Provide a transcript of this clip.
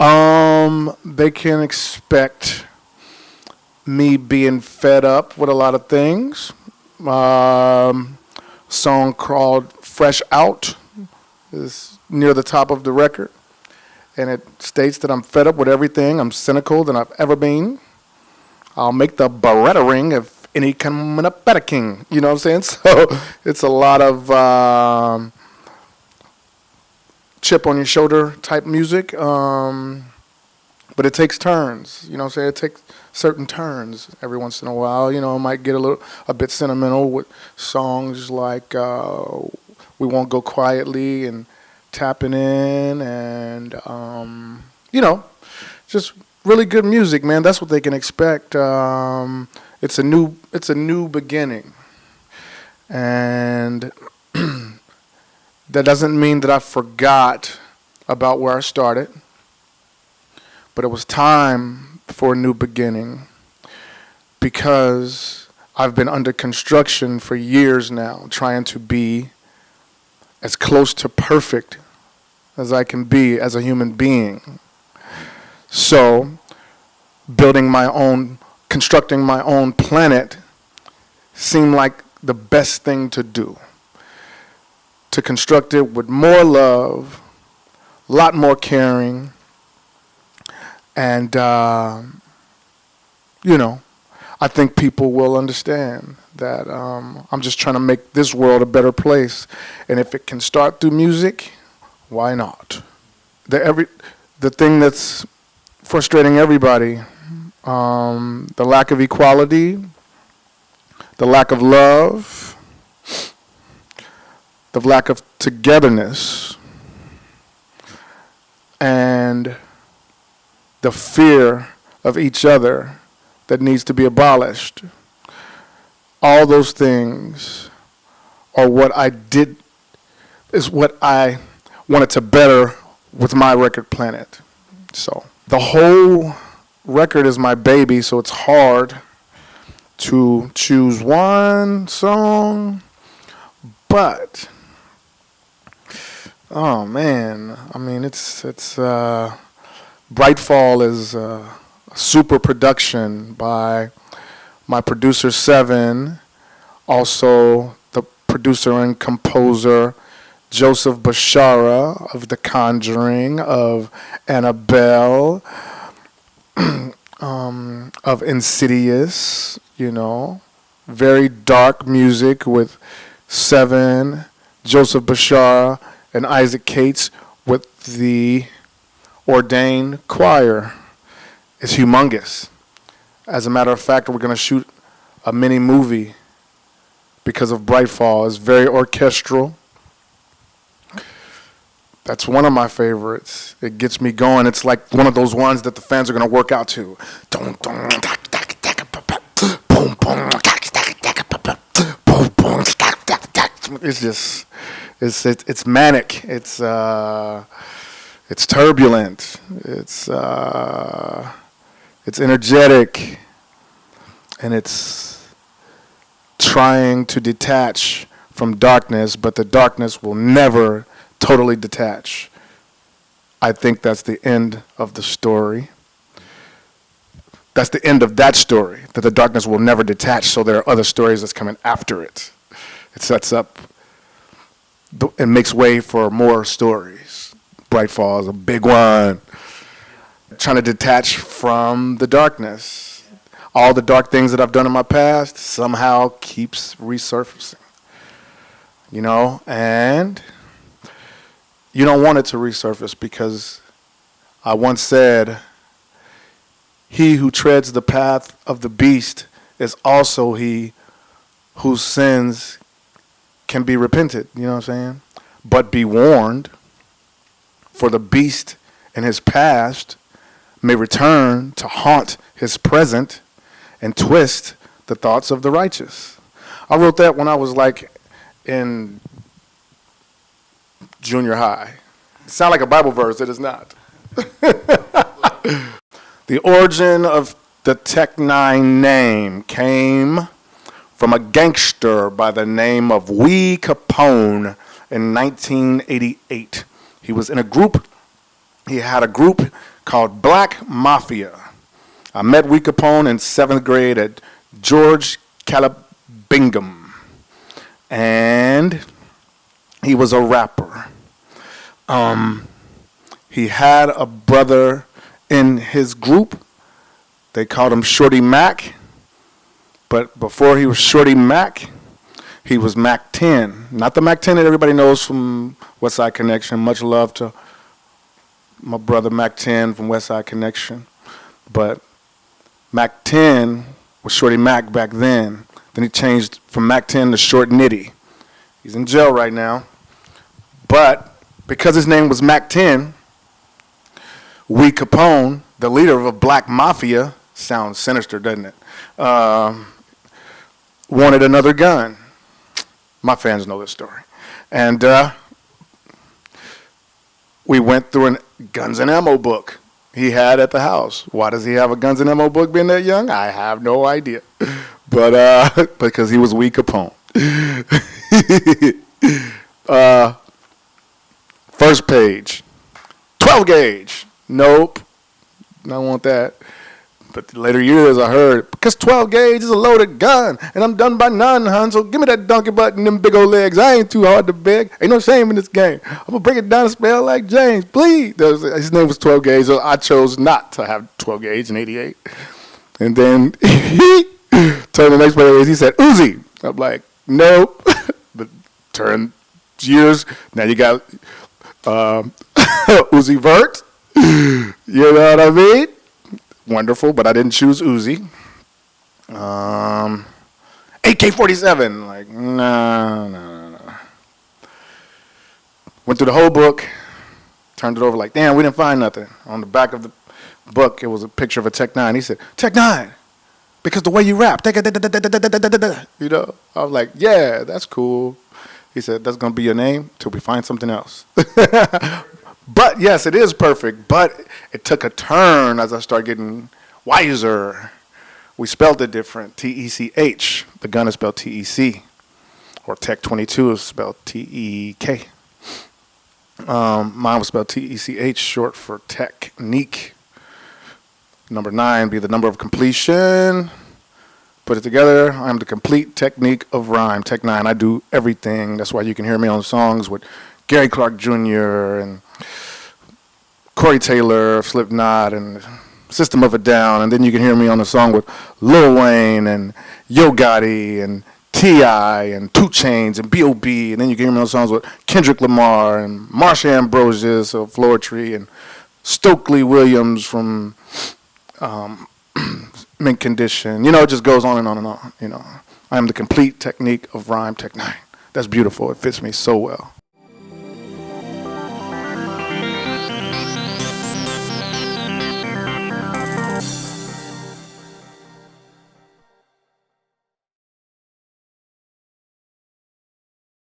They can expect me being fed up with a lot of things. Song called Fresh Out is near the top of the record. And it states that I'm fed up with everything. I'm cynical than I've ever been. I'll make the Beretta ring if any coming up better king. You know what I'm saying? So it's a lot of chip on your shoulder type music. But it takes turns. You know what I'm saying? It takes certain turns every once in a while. You know, I might get a bit sentimental with songs like We Won't Go Quietly and Tapping In and, just really good music, man. That's what they can expect. It's a new beginning. And that doesn't mean that I forgot about where I started, but it was time for a new beginning because I've been under construction for years now, trying to be as close to perfect as I can be as a human being. So, constructing my own planet seemed like the best thing to do. To construct it with more love, a lot more caring, and, I think people will understand that I'm just trying to make this world a better place. And if it can start through music, why not? The thing that's frustrating everybody, the lack of equality, the lack of love, the lack of togetherness, and the fear of each other that needs to be abolished. All those things are what I wanted to better with my record planet. So the whole record is my baby, so it's hard to choose one song, but oh man, I mean it's Brightfall is a super production by my producer Seven, also the producer and composer Joseph Bashara of The Conjuring, of Annabelle, of Insidious, very dark music with Seven, Joseph Bashara, and Isaac Cates with the Ordained Choir. It's humongous. As a matter of fact, we're going to shoot a mini movie because of Brightfall. It's very orchestral. That's one of my favorites. It gets me going. It's like one of those ones that the fans are going to work out to. It's just, it's manic. It's turbulent. It's energetic, and it's trying to detach from darkness, but the darkness will never totally detach. I think that's the end of the story. That's the end of that story, that the darkness will never detach, so there are other stories that's coming after it. It sets up and makes way for more stories. Brightfall is a big one. Trying to detach from the darkness. All the dark things that I've done in my past somehow keeps resurfacing. And you don't want it to resurface because I once said, he who treads the path of the beast is also he whose sins can be repented. You know what I'm saying? But be warned, for the beast in his past may return to haunt his present and twist the thoughts of the righteous. I wrote that when I was in junior high. It sounds like a Bible verse. It is not. The origin of the N9ne name came from a gangster by the name of Wee Capone in 1988. He was in a group. He had a group called Black Mafia. I met Wee Capone in 7th grade at George Calabingham, and he was a rapper. He had a brother in his group. They called him Shorty Mac, but before he was Shorty Mac, he was Mac 10. Not the Mac 10 that everybody knows from West Side Connection. Much love to my brother Mac 10 from West Side Connection. But Mac 10 was Shorty Mac back then. Then he changed from Mac 10 to Short Nitty. He's in jail right now. But because his name was Mac 10, Wee Capone, the leader of a black mafia, sounds sinister, doesn't it? Wanted another gun. My fans know this story. And we went through a guns and ammo book he had at the house. Why does he have a guns and ammo book being that young? I have no idea. But because he was Wee Capone. First page. 12 gauge. Nope. I don't want that. But the later years I heard, because 12 gauge is a loaded gun, and I'm done by none, hun, so give me that donkey butt and them big old legs. I ain't too hard to beg. Ain't no shame in this game. I'm going to break it down and spell like James, please. His name was 12 gauge, so I chose not to have 12 gauge in 88. And then he turned the next page, he said, Uzi. I'm like, nope. But turn years, now you got Uzi Vert. You know what I mean? Wonderful, but I didn't choose Uzi. AK-47, like, no. Went through the whole book, turned it over like, damn, we didn't find nothing. On the back of the book, it was a picture of a Tech-9. He said, Tech-9, because the way you rap, you know. I was like, yeah, that's cool. He said, that's going to be your name till we find something else. But, yes, it is perfect, but it took a turn as I started getting wiser. We spelled it different, T-E-C-H. The gun is spelled T-E-C, or Tech 22 is spelled T-E-K. Mine was spelled T-E-C-H, short for technique. Number 9 be the number of completion. Put it together, I'm the complete technique of rhyme. Tech-9, I do everything. That's why you can hear me on songs with Gary Clark Jr. and Corey Taylor, Slipknot, and System of a Down. And then you can hear me on a song with Lil Wayne and Yo Gotti and T.I. and 2 Chainz and B.O.B. And then you can hear me on songs with Kendrick Lamar and Marsha Ambrosius of Floetry and Stokely Williams from Mint Condition. You know, it just goes on and on and on. You know, I am the complete technique of rhyme. Tech-9. That's beautiful. It fits me so well.